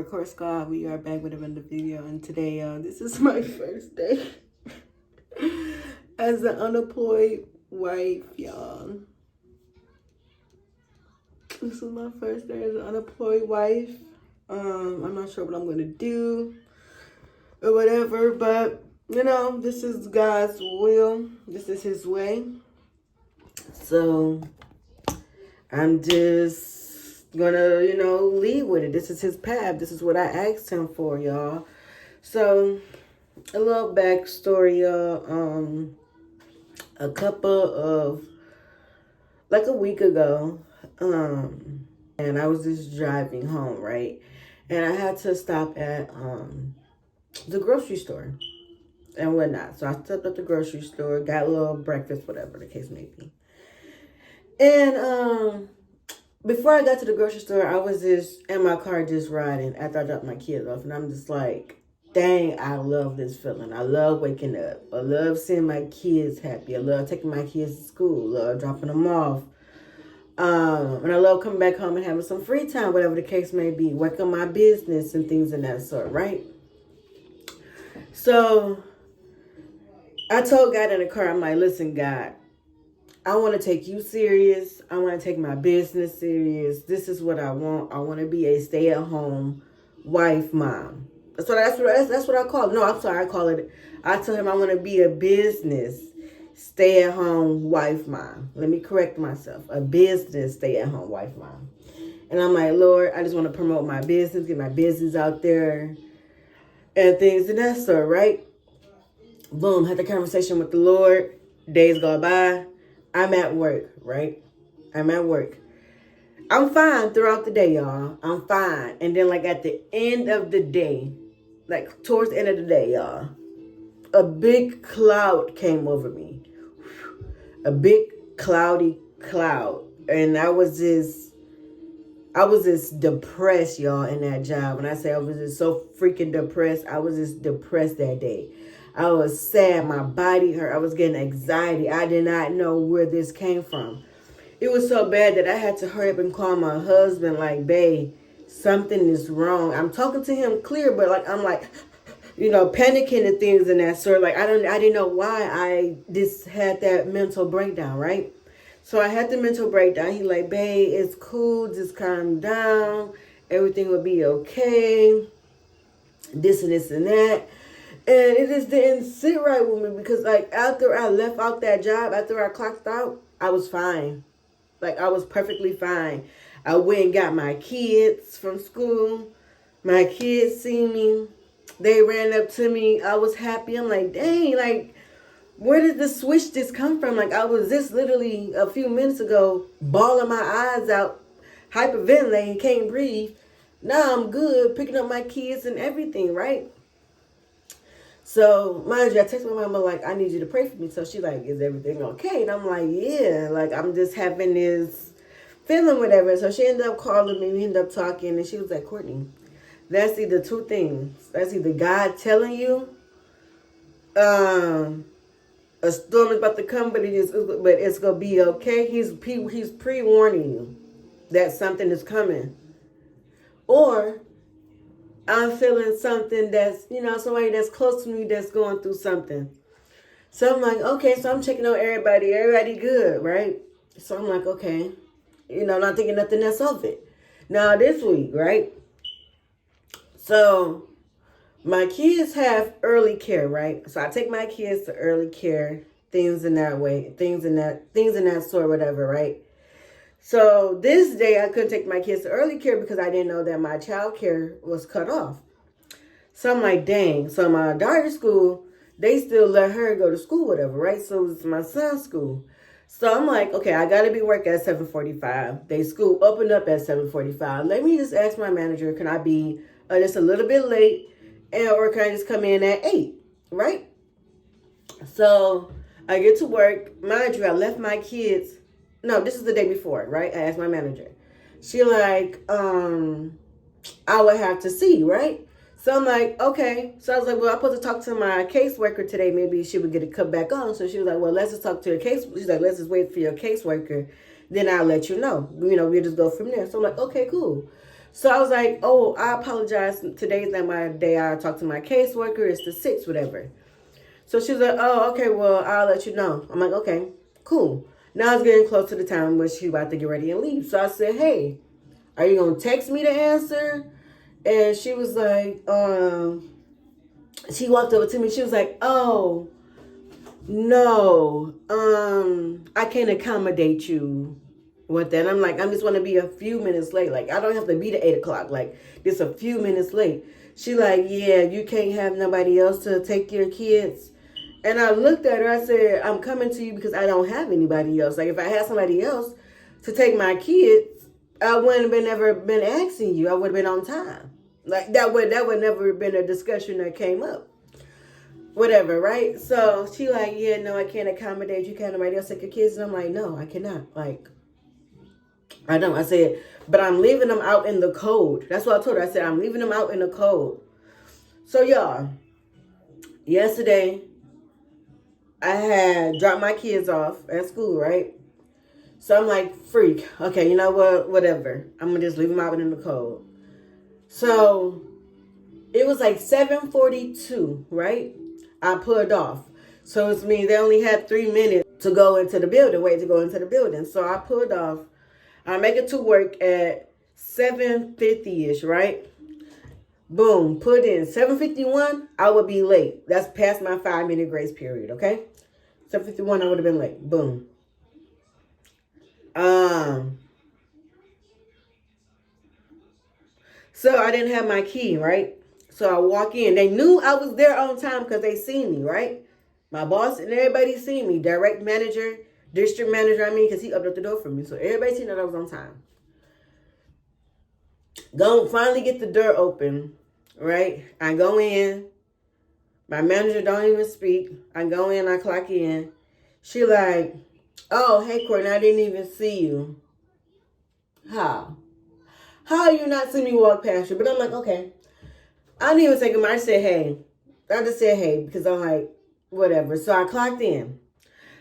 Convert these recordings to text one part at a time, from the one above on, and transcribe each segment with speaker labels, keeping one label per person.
Speaker 1: with Court Squad. We are back with another video, and today, this is my first day as an unemployed wife, y'all. This is my first day as an unemployed wife. I'm not sure what I'm gonna do or whatever, but you know, this is God's will. This is His way. So I'm just gonna, lead with it. This is His path. This is what I asked Him for, y'all. So a little backstory, y'all. Like a week ago, and I was just driving home, right? And I had to stop at the grocery store and whatnot. So I stopped at the grocery store, got a little breakfast, whatever the case may be. And before I got to the grocery store, I was just in my car just riding after I dropped my kids off. And I'm just like, dang, I love this feeling. I love waking up. I love seeing my kids happy. I love taking my kids to school. I love dropping them off. And I love coming back home and having some free time, whatever the case may be. Working on my business and things of that sort, right? So I told God in the car, I'm like, listen, God, I want to take you serious. I want to take my business serious. This is what I want. I want to be a stay-at-home wife, mom. That's what I call it. No, I'm sorry. I tell him I want to be a business stay-at-home wife, mom. Let me correct myself. A business stay-at-home wife, mom. And I'm like, Lord, I just want to promote my business, get my business out there and things of that sort, right? Boom. Had the conversation with the Lord. Days go by. I'm at work, right? I'm at work. I'm fine throughout the day, y'all. I'm fine. And then like at the end of the day, like towards the end of the day, y'all, a big cloud came over me. A big cloudy cloud. And I was just depressed, y'all, in that job. When I say I was just so freaking depressed, I was just depressed that day. I was sad. My body hurt. I was getting anxiety. I did not know where this came from. It was so bad that I had to hurry up and call my husband like, babe, something is wrong. I'm talking to him clear, but like I'm like, panicking and things and that sort. Like I didn't know why I just had that mental breakdown, right? So I had the mental breakdown. He like, babe, it's cool. Just calm down. Everything will be okay. This and this and that. And it just didn't sit right with me because, like, after I left out that job, after I clocked out, I was fine. Like, I was perfectly fine. I went and got my kids from school. My kids see me. They ran up to me. I was happy. I'm like, dang, like, where did the switch just come from? Like, I was just literally a few minutes ago bawling my eyes out, hyperventilating, can't breathe. Now I'm good, picking up my kids and everything, right? So, mind you, I text my mama, like, I need you to pray for me. So she like, is everything okay? And I'm like, yeah, like, I'm just having this feeling, whatever. So she ended up calling me. We ended up talking. And she was like, Courtney, that's either two things. That's either God telling you a storm is about to come, but it's going to be okay. He's pre-warning you that something is coming. Or I'm feeling something that's, somebody that's close to me that's going through something. So I'm like, okay, so I'm checking on everybody. Everybody good, right? So I'm like, okay. Not thinking nothing else of it. Now this week, right? So my kids have early care, right? So I take my kids to early care, things in that way, things in that sort, whatever, right? So this day I couldn't take my kids to early care because I didn't know that my child care was cut off. So I'm like, dang. So my daughter's school, they still let her go to school, whatever, right? So it's my son's school. So I'm like, okay, I got to be working at 7:45. They school opened up at 7:45. Let me just ask my manager, can I be just a little bit late or can I just come in at 8, right? So I get to work. Mind you, I left my kids. No, this is the day before, right? I asked my manager. She like, I would have to see, right? So I'm like, okay. So I was like, well, I'm supposed to talk to my caseworker today. Maybe she would get it cut back on. So she was like, well, let's just talk to your case. She's like, let's just wait for your caseworker. Then I'll let you know. We'll just go from there. So I'm like, okay, cool. So I was like, oh, I apologize. Today's not my day. I talked to my caseworker. It's the 6th, whatever. So she was like, oh, okay, well, I'll let you know. I'm like, okay, cool. Now it's getting close to the time where she's about to get ready and leave. So I said, hey, are you going to text me the answer? And she was like, she walked over to me. She was like, oh, no, I can't accommodate you with that. I'm like, I just want to be a few minutes late. Like, I don't have to be to 8 o'clock. Like, just a few minutes late. She like, yeah, you can't have nobody else to take your kids. And I looked at her. I said, I'm coming to you because I don't have anybody else. Like, if I had somebody else to take my kids, I wouldn't have never been asking you. I would have been on time. Like, that would never have been a discussion that came up. Whatever, right? So she like, yeah, no, I can't accommodate you. Can't nobody else take your kids? And I'm like, no, I cannot. Like, I don't. I said, but I'm leaving them out in the cold. That's what I told her. I said, I'm leaving them out in the cold. So y'all, yesterday, I had dropped my kids off at school, right? So I'm like, freak. Okay, you know what? Whatever. I'm going to just leave them out in the cold. So it was like 7:42, right? I pulled off. So it means they only had 3 minutes to go into the building, wait to go into the building. So I pulled off. I make it to work at 7:50-ish, right? Boom, put in 7:51, I would be late. That's past my 5-minute grace period, okay? 7:51, I would have been late. Boom. So I didn't have my key, right? So I walk in. They knew I was there on time because they seen me, right? My boss and everybody seen me. Direct manager, district manager, because he opened up the door for me. So everybody seen that I was on time. Go finally get the door open, right? I go in. My manager don't even speak. I go in, I clock in. She like, oh, hey, Courtney, I didn't even see you. How? How you not see me walk past you? But I'm like, okay. I didn't even think of it. I said, hey. I just said, hey, because I'm like, whatever. So I clocked in.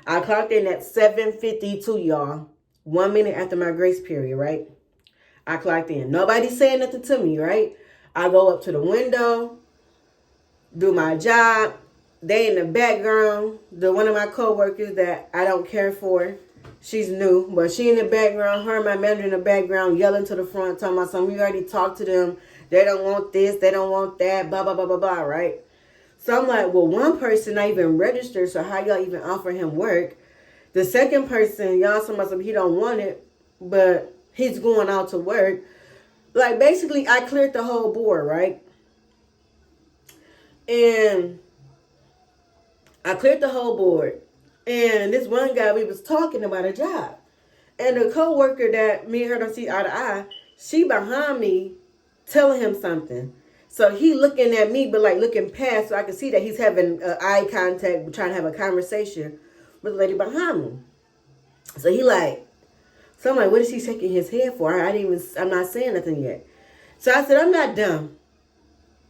Speaker 1: I clocked in at 7:52, y'all. 1 minute after my grace period, right? I clocked in. Nobody saying nothing to me, right? I go up to the window, do my job. They in the background. One of my coworkers that I don't care for. She's new, but she in the background. Her and my manager in the background yelling to the front, talking about something. We already talked to them. They don't want this. They don't want that. Blah, blah, blah, blah, blah, right? So I'm like, well, one person not even registered, so how y'all even offer him work? The second person, y'all talking about something he don't want it, but he's going out to work. Like, basically, I cleared the whole board, right? And I cleared the whole board. And this one guy, we was talking about a job. And the coworker that me and her don't see eye to eye, she behind me telling him something. So he looking at me, but like looking past, so I can see that he's having eye contact, trying to have a conversation with the lady behind me. So he like, so I'm like, what is he shaking his head for? I'm not saying nothing yet. So I said, I'm not dumb.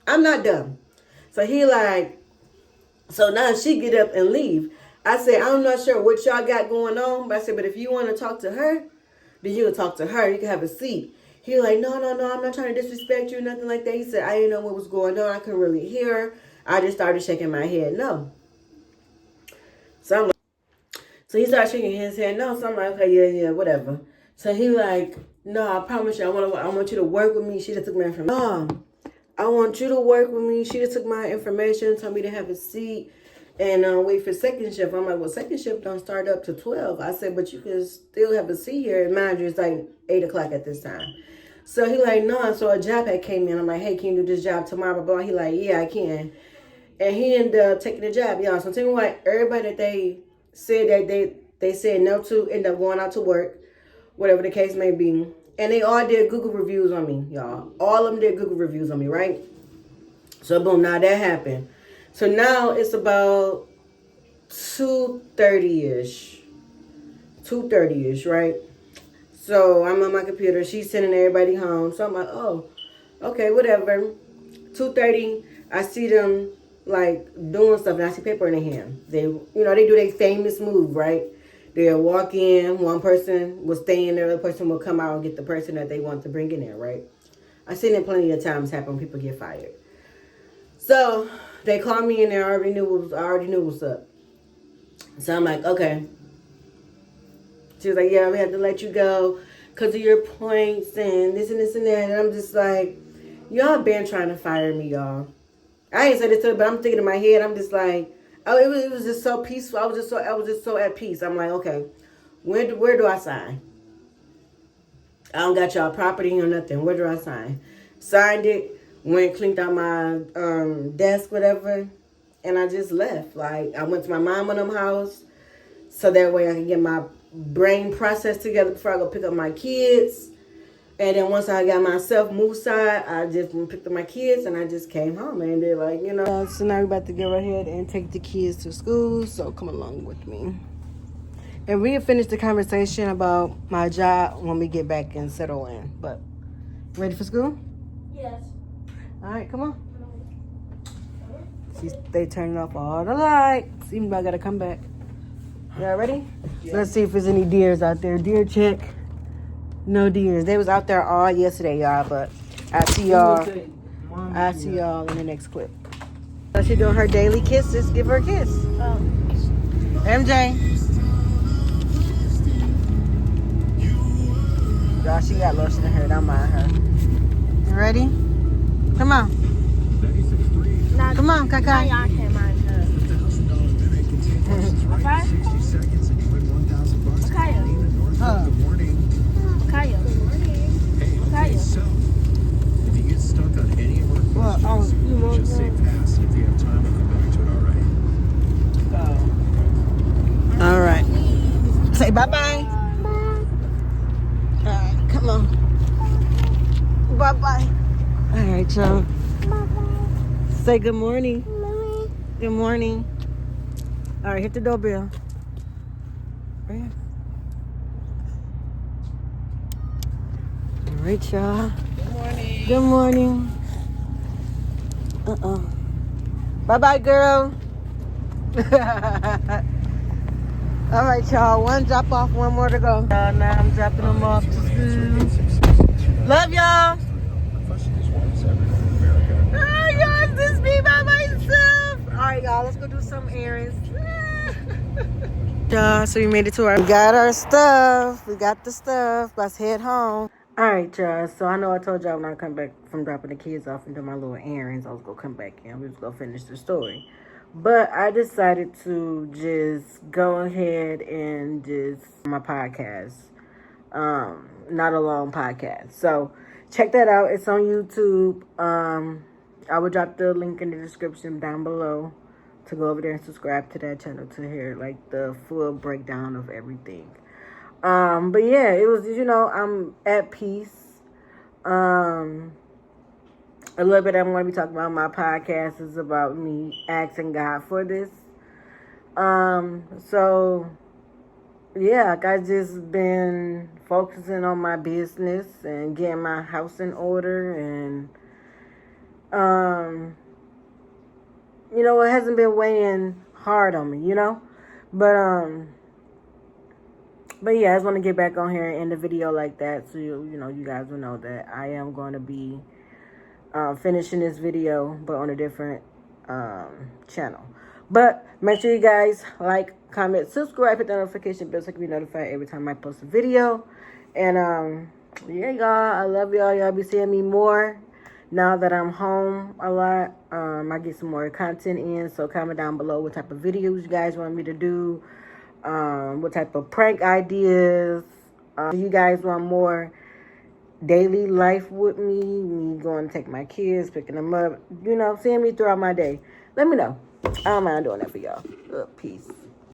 Speaker 1: I'm not dumb. So he like, so now she get up and leave. I said, I'm not sure what y'all got going on, but I said, but if you want to talk to her, then you can talk to her. You can have a seat. He was like, no, I'm not trying to disrespect you, nothing like that. He said, I didn't know what was going on. I couldn't really hear her. I just started shaking my head, no. So he started shaking his head, no. So I'm like, okay, yeah, whatever. So he like, no, I promise you, I want you to work with me. She just took my information. No, I want you to work with me. She just took my information, told me to have a seat. And wait for second shift. I'm like, well, second shift don't start up to 12. I said, but you can still have a seat here. And mind you, it's like 8 o'clock at this time. So he like, no. So a job had came in. I'm like, hey, can you do this job tomorrow? Blah, blah. He like, yeah, I can. And he ended up taking the job, y'all. So tell me what, everybody that they said that they said no to end up going out to work, whatever the case may be. And they all did Google reviews on me, y'all. All of them did Google reviews on me, right? So boom, now that happened. So now it's about 2:30-ish. 2:30-ish, right? So I'm on my computer. She's sending everybody home. So I'm like, oh, okay, whatever. 2:30, I see them like doing stuff, and I see paper in their hand. They do their famous move, right? They'll walk in, one person will stay in there, the other person will come out and get the person that they want to bring in there, right? I've seen it plenty of times happen when people get fired. So they called me and I already knew what's up. So I'm like, okay. She was like, yeah, we have to let you go because of your points and this and this and that. And I'm just like, y'all been trying to fire me, y'all. I ain't said it to her, but I'm thinking in my head, I'm just like, oh, it was just so peaceful. I was just so at peace. I'm like, okay, where do I sign? I don't got y'all property or nothing. Where do I sign? Signed it, went, cleaned out my desk, whatever, and I just left. Like, I went to my mom and them house so that way I can get my brain processed together before I go pick up my kids. And then once I got myself moved side, I just picked up my kids and I just came home. And they're like, you know. So now we're about to go ahead and take the kids to school. So come along with me. And we have finished the conversation about my job when we get back and settle in. But ready for school?
Speaker 2: Yes.
Speaker 1: All right, come on. They turning off all the lights. Even though I got to come back. Y'all ready? Yeah. Let's see if there's any deers out there. Deer check. No deers. They was out there all yesterday, y'all, but I see y'all in the next clip. So she doing her daily kisses. Give her a kiss. MJ. Y'all, she got lotion in her. Don't mind her. You ready? Come on. Come on, Kaka.
Speaker 2: Now y'all can't mind her. Okay? Kaya.
Speaker 3: So, if you get stuck on any of our questions, just say pass. If you have time, I'll come back to it,
Speaker 1: All right. Say bye-bye. Bye. All right, come on. Bye-bye. All right, y'all. Bye-bye. Say good morning. Mommy. Good morning. All right, hit the doorbell. Right here. All right, y'all.
Speaker 2: Good morning.
Speaker 1: Good morning. Bye-bye, girl. All right, y'all. One drop off, one more to go. Now I'm dropping them off to school. Love y'all. Oh, y'all, this me by myself. All right, y'all. Let's go do some errands. Y'all, so we made it to we got our stuff. We got the stuff. Let's head home. All right, y'all. So I know I told y'all when I come back from dropping the kids off and do my little errands, I was going to come back in. We was going to finish the story. But I decided to just go ahead and just my podcast. Not a long podcast. So check that out. It's on YouTube. I will drop the link in the description down below to go over there and subscribe to that channel to hear like the full breakdown of everything. But yeah, it was, you know, I'm at peace. A little bit I'm going to be talking about my podcast is about me asking God for this. So yeah, like I just been focusing on my business and getting my house in order, and you know, it hasn't been weighing hard on me, you know, but yeah, I just want to get back on here and end the video like that, so you know, you guys will know that I am going to be finishing this video, but on a different channel. But make sure you guys like, comment, subscribe, hit the notification bell so you can be notified every time I post a video. And yeah, y'all, I love y'all. Y'all be seeing me more now that I'm home a lot. I get some more content in, so comment down below what type of videos you guys want me to do, what type of prank ideas. Do you guys want more daily life with me going to take my kids, picking them up, you know, seeing me throughout my day? Let me know. I don't mind doing that for y'all. Peace.